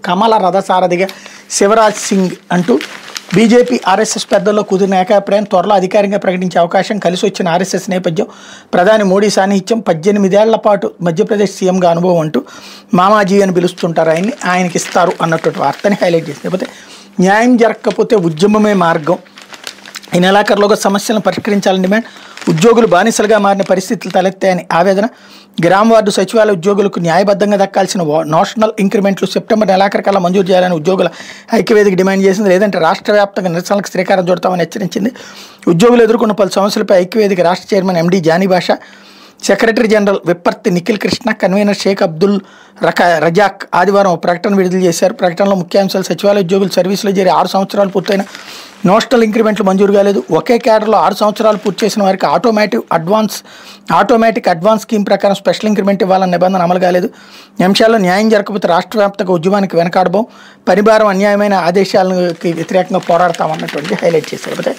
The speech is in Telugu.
కమల రథసారథిగా శివరాజ్ సింగ్ అంటూ బీజేపీ ఆర్ఎస్ఎస్ పెద్దల్లో కుదిరిన ఏకాభిప్రాయం త్వరలో అధికారికంగా ప్రకటించే అవకాశం కలిసి వచ్చిన ఆర్ఎస్ఎస్ నేపథ్యం ప్రధాని మోడీ సాన్నిహిత్యం 18 ఏళ్ల పాటు మధ్యప్రదేశ్ సీఎంగా అనుభవం అంటూ మామాజీ అని పిలుస్తుంటారు ఆయనకి ఇస్తారు అన్నటువంటి వార్తని హైలైట్ చేసింది. లేకపోతే న్యాయం జరగకపోతే ఉద్యమమే మార్గం, ఈ నెలాఖరులోగా సమస్యలను పరిష్కరించాలని డిమాండ్, ఉద్యోగులు బానిసలుగా మారిన పరిస్థితులు తలెత్తాయని ఆవేదన, గ్రామ వార్డు సచివాలయ ఉద్యోగులకు న్యాయబద్ధంగా దక్కాల్సిన నోషనల్ ఇంక్రిమెంట్లు సెప్టెంబర్ నెలాఖరుకల్లా మంజూరు చేయాలని ఉద్యోగుల ఐక్యవేదిక డిమాండ్ చేసింది. లేదంటే రాష్ట్ర వ్యాప్తంగా నిరసనలకు శ్రీకారం చుడతామని హెచ్చరించింది. ఉద్యోగులు ఎదుర్కొన్న పలు సమస్యలపై ఐక్యవేదిక రాష్ట్ర chairman MD Jani Basha, secretary general Vipparthi Nikhil Krishna, convener Shaik Abdul Razak ఆదివారం ఒక ప్రకటన విడుదల చేశారు. ప్రకటనలో ముఖ్యాంశాలు: సచివాలయ ఉద్యోగులు సర్వీసులో చేరి 6 సంవత్సరాలు పూర్తయిన నోషనల్ ఇంక్రిమెంట్లు మంజూరు కాలేదు, ఒకే క్యాడర్లో 6 సంవత్సరాలు పూర్తి చేసిన వారికి ఆటోమేటిక్ అడ్వాన్స్ స్కీమ్ ప్రకారం స్పెషల్ ఇంక్రిమెంట్ ఇవ్వాలన్న నిబంధన అమలు కాలేదు. అంశాల్లో న్యాయం జరగకపోతే రాష్ట్ర వ్యాప్తంగా ఉద్యమానికి వెనకాడబోం, పరిభారం అన్యాయమైన ఆదేశాలకు వ్యతిరేకంగా పోరాడతామన్నటువంటి హైలైట్ చేశారు.